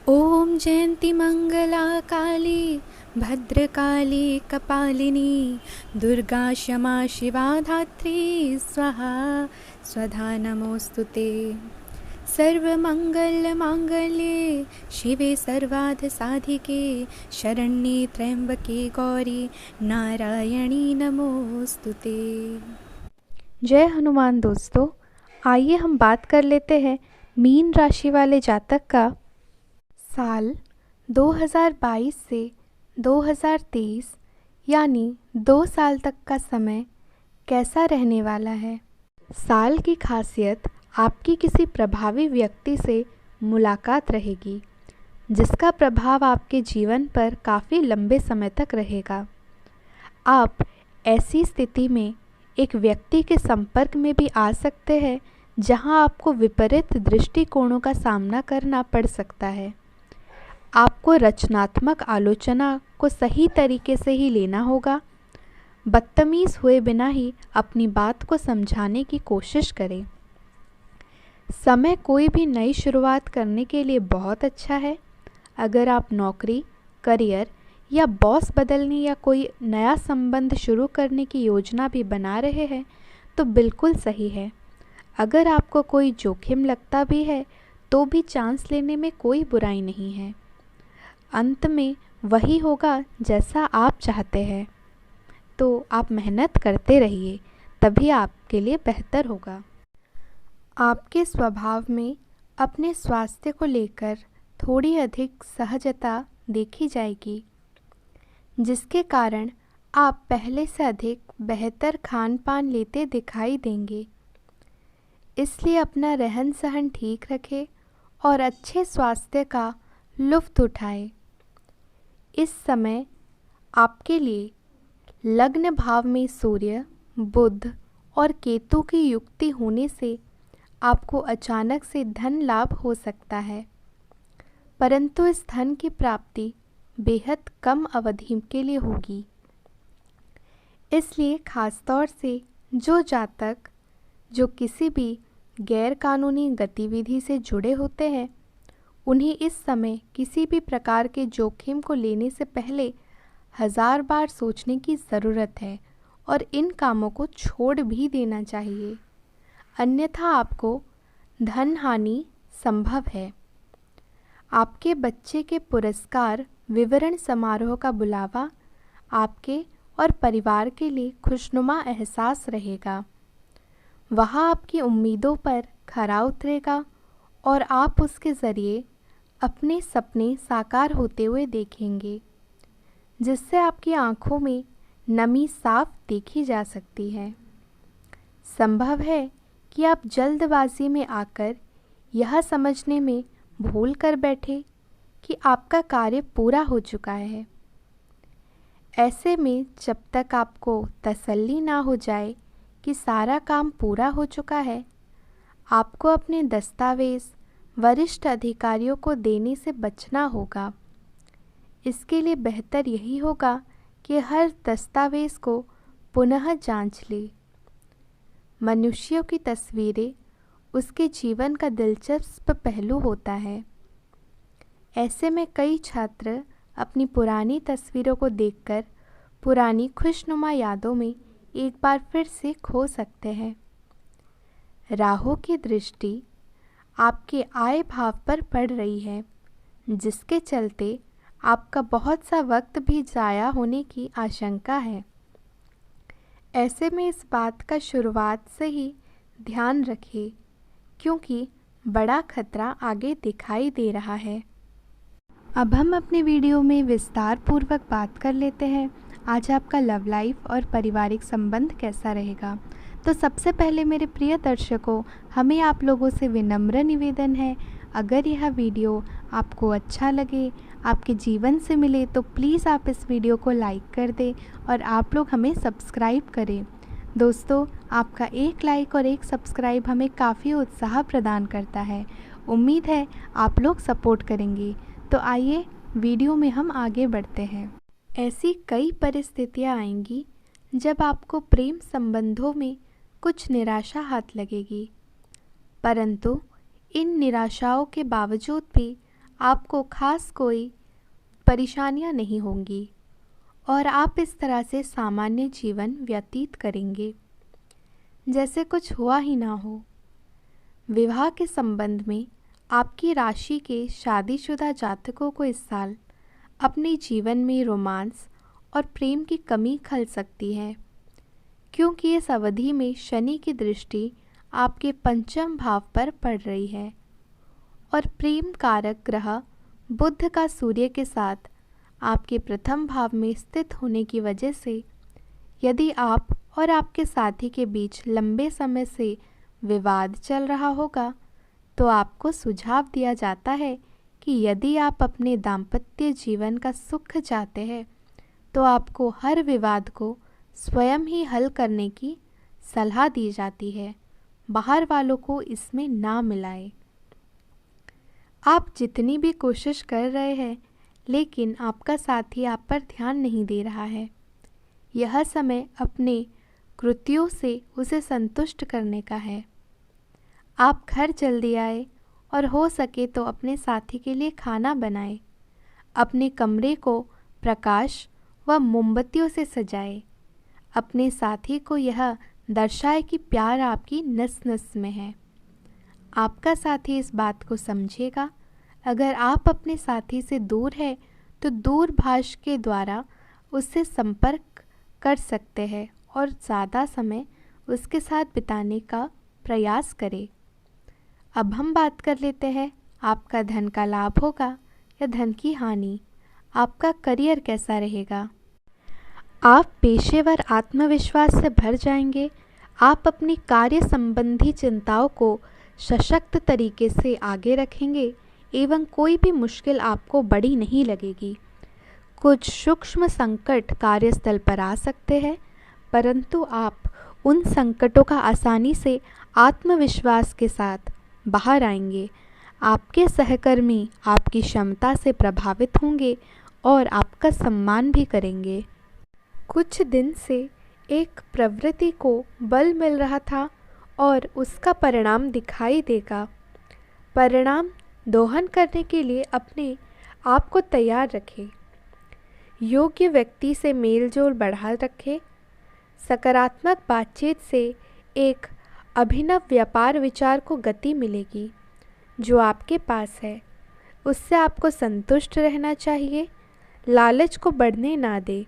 ॐ जयन्ती मङ्गला काली भद्रकाली कपालिनी दुर्गा क्षमा शिवा धात्री स्वाहा स्वधा नमोऽस्तु ते। सर्वमङ्गलमाङ्गल्ये शिवे सर्वार्थसाधिके शरण्ये त्र्यम्बके गौरी नारायणी नमोऽस्तु ते। जय हनुमान। दोस्तों, आइए हम बात कर लेते हैं मीन राशि वाले जातक का साल 2022 से 2023 यानी 2 साल तक का समय कैसा रहने वाला है। साल की खासियत आपकी किसी प्रभावी व्यक्ति से मुलाकात रहेगी, जिसका प्रभाव आपके जीवन पर काफ़ी लंबे समय तक रहेगा। आप ऐसी स्थिति में एक व्यक्ति के संपर्क में भी आ सकते हैं जहां आपको विपरीत दृष्टिकोणों का सामना करना पड़ सकता है। आपको रचनात्मक आलोचना को सही तरीके से ही लेना होगा। बदतमीज़ हुए बिना ही अपनी बात को समझाने की कोशिश करें। समय कोई भी नई शुरुआत करने के लिए बहुत अच्छा है। अगर आप नौकरी, करियर या बॉस बदलने या कोई नया संबंध शुरू करने की योजना भी बना रहे हैं तो बिल्कुल सही है। अगर आपको कोई जोखिम लगता भी है तो भी चांस लेने में कोई बुराई नहीं है। अंत में वही होगा जैसा आप चाहते हैं, तो आप मेहनत करते रहिए, तभी आपके लिए बेहतर होगा। आपके स्वभाव में अपने स्वास्थ्य को लेकर थोड़ी अधिक सहजता देखी जाएगी, जिसके कारण आप पहले से अधिक बेहतर खान पान लेते दिखाई देंगे। इसलिए अपना रहन सहन ठीक रखें और अच्छे स्वास्थ्य का लुत्फ़ उठाएं। इस समय आपके लिए लग्न भाव में सूर्य, बुध और केतु की युक्ति होने से आपको अचानक से धन लाभ हो सकता है, परंतु इस धन की प्राप्ति बेहद कम अवधि के लिए होगी। इसलिए खास तौर से जो जातक जो किसी भी गैर कानूनी गतिविधि से जुड़े होते हैं, उन्हें इस समय किसी भी प्रकार के जोखिम को लेने से पहले 1000 बार सोचने की ज़रूरत है और इन कामों को छोड़ भी देना चाहिए, अन्यथा आपको धन हानि संभव है। आपके बच्चे के पुरस्कार विवरण समारोह का बुलावा आपके और परिवार के लिए खुशनुमा एहसास रहेगा। वह आपकी उम्मीदों पर खरा उतरेगा और आप उसके ज़रिए अपने सपने साकार होते हुए देखेंगे, जिससे आपकी आंखों में नमी साफ देखी जा सकती है। संभव है कि आप जल्दबाजी में आकर यह समझने में भूल कर बैठे कि आपका कार्य पूरा हो चुका है। ऐसे में जब तक आपको तसल्ली ना हो जाए कि सारा काम पूरा हो चुका है, आपको अपने दस्तावेज़ वरिष्ठ अधिकारियों को देने से बचना होगा। इसके लिए बेहतर यही होगा कि हर दस्तावेज़ को पुनः जांच ले। मनुष्यों की तस्वीरें उसके जीवन का दिलचस्प पहलू होता है। ऐसे में कई छात्र अपनी पुरानी तस्वीरों को देखकर पुरानी खुशनुमा यादों में एक बार फिर से खो सकते हैं। राहु की दृष्टि आपके आय भाव पर पड़ रही है, जिसके चलते आपका बहुत सा वक्त भी ज़ाया होने की आशंका है। ऐसे में इस बात का शुरुआत से ही ध्यान रखें, क्योंकि बड़ा खतरा आगे दिखाई दे रहा है। अब हम अपने वीडियो में विस्तार पूर्वक बात कर लेते हैं आज आपका लव लाइफ और पारिवारिक संबंध कैसा रहेगा। तो सबसे पहले मेरे प्रिय दर्शकों, हमें आप लोगों से विनम्र निवेदन है, अगर यह वीडियो आपको अच्छा लगे, आपके जीवन से मिले, तो प्लीज़ आप इस वीडियो को लाइक कर दें और आप लोग हमें सब्सक्राइब करें। दोस्तों, आपका एक लाइक और एक सब्सक्राइब हमें काफ़ी उत्साह प्रदान करता है। उम्मीद है आप लोग सपोर्ट करेंगे। तो आइए वीडियो में हम आगे बढ़ते हैं। ऐसी कई परिस्थितियाँ आएंगी जब आपको प्रेम संबंधों में कुछ निराशा हाथ लगेगी, परंतु इन निराशाओं के बावजूद भी आपको खास कोई परेशानियां नहीं होंगी और आप इस तरह से सामान्य जीवन व्यतीत करेंगे जैसे कुछ हुआ ही ना हो। विवाह के संबंध में आपकी राशि के शादीशुदा जातकों को इस साल अपने जीवन में रोमांस और प्रेम की कमी खल सकती है, क्योंकि इस अवधि में शनि की दृष्टि आपके पंचम भाव पर पड़ रही है और प्रेम कारक ग्रह बुध का सूर्य के साथ आपके प्रथम भाव में स्थित होने की वजह से यदि आप और आपके साथी के बीच लंबे समय से विवाद चल रहा होगा तो आपको सुझाव दिया जाता है कि यदि आप अपने दाम्पत्य जीवन का सुख चाहते हैं तो आपको हर विवाद को स्वयं ही हल करने की सलाह दी जाती है, बाहर वालों को इसमें ना मिलाएं। आप जितनी भी कोशिश कर रहे हैं लेकिन आपका साथी आप पर ध्यान नहीं दे रहा है। यह समय अपने कृत्यों से उसे संतुष्ट करने का है। आप घर जल्दी आए और हो सके तो अपने साथी के लिए खाना बनाएं। अपने कमरे को प्रकाश व मोमबत्तियों से सजाएं। अपने साथी को यह दर्शाए कि प्यार आपकी नस नस में है। आपका साथी इस बात को समझेगा। अगर आप अपने साथी से दूर हैं तो दूरभाष के द्वारा उससे संपर्क कर सकते हैं और ज़्यादा समय उसके साथ बिताने का प्रयास करें। अब हम बात कर लेते हैं आपका धन का लाभ होगा या धन की हानि, आपका करियर कैसा रहेगा। आप पेशेवर आत्मविश्वास से भर जाएंगे। आप अपनी कार्य संबंधी चिंताओं को सशक्त तरीके से आगे रखेंगे एवं कोई भी मुश्किल आपको बड़ी नहीं लगेगी। कुछ सूक्ष्म संकट कार्यस्थल पर आ सकते हैं, परंतु आप उन संकटों का आसानी से आत्मविश्वास के साथ बाहर आएंगे। आपके सहकर्मी आपकी क्षमता से प्रभावित होंगे और आपका सम्मान भी करेंगे। कुछ दिन से एक प्रवृत्ति को बल मिल रहा था और उसका परिणाम दिखाई देगा। परिणाम दोहन करने के लिए अपने आप को तैयार रखें। योग्य व्यक्ति से मेलजोल बढ़ा रखें। सकारात्मक बातचीत से एक अभिनव व्यापार विचार को गति मिलेगी। जो आपके पास है उससे आपको संतुष्ट रहना चाहिए। लालच को बढ़ने ना दें।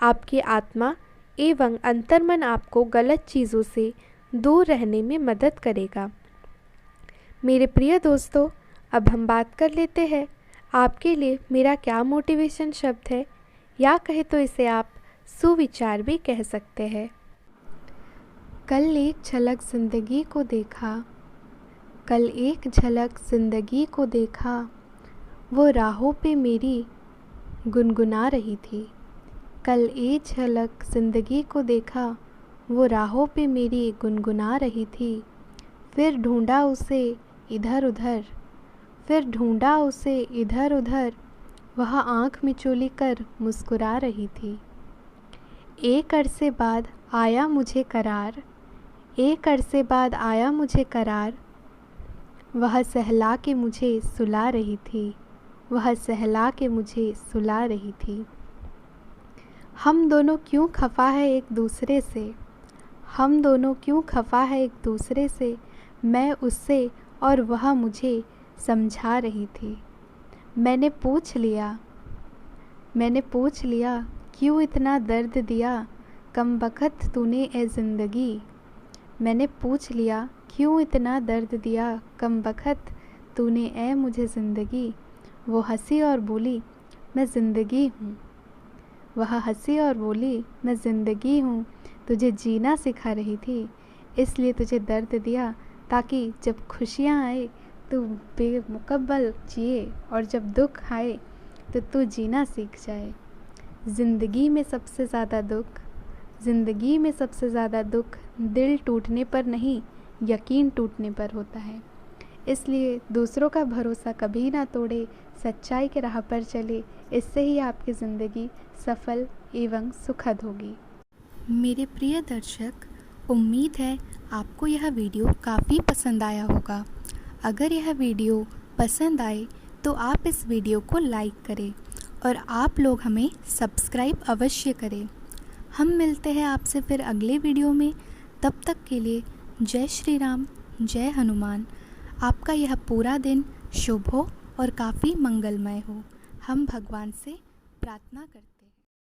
आपकी आत्मा एवं अंतर्मन आपको गलत चीज़ों से दूर रहने में मदद करेगा। मेरे प्रिय दोस्तों, अब हम बात कर लेते हैं आपके लिए मेरा क्या मोटिवेशन शब्द है, या कहे तो इसे आप सुविचार भी कह सकते हैं। कल एक झलक जिंदगी को देखा, कल एक झलक जिंदगी को देखा, वो राहों पे मेरी गुनगुना रही थी। कल एक झलक जिंदगी को देखा, वो राहों पे मेरी गुनगुना रही थी। फिर ढूंढा उसे इधर उधर, फिर ढूंढा उसे इधर उधर, वह आँख मिचोली कर मुस्कुरा रही थी। एक अरसे बाद आया मुझे करार, एक अरसे बाद आया मुझे करार, वह सहला के मुझे सुला रही थी, वह सहला के मुझे सुला रही थी। हम दोनों क्यों खफा है एक दूसरे से, हम दोनों क्यों खफा है एक दूसरे से, मैं उससे और वह मुझे समझा रही थी। मैंने पूछ लिया क्यों इतना दर्द दिया, कमबख्त तूने ए ज़िंदगी। मैंने पूछ लिया क्यों इतना दर्द दिया, कमबख्त तूने ए मुझे ज़िंदगी। वो हंसी और बोली मैं ज़िंदगी हूँ, वह हंसी और बोली मैं ज़िंदगी हूँ। तुझे जीना सिखा रही थी, इसलिए तुझे दर्द दिया, ताकि जब खुशियाँ आए तू बेमुकब्बल जिए और जब दुख आए तो तू जीना सीख जाए। ज़िंदगी में सबसे ज़्यादा दुख दिल टूटने पर नहीं, यकीन टूटने पर होता है। इसलिए दूसरों का भरोसा कभी ना तोड़े, सच्चाई के राह पर चले, इससे ही आपकी ज़िंदगी सफल एवं सुखद होगी। मेरे प्रिय दर्शक, उम्मीद है आपको यह वीडियो काफ़ी पसंद आया होगा। अगर यह वीडियो पसंद आए तो आप इस वीडियो को लाइक करें और आप लोग हमें सब्सक्राइब अवश्य करें। हम मिलते हैं आपसे फिर अगले वीडियो में। तब तक के लिए जय श्री राम, जय हनुमान। आपका यह पूरा दिन शुभ हो और काफ़ी मंगलमय हो, हम भगवान से प्रार्थना करते हैं।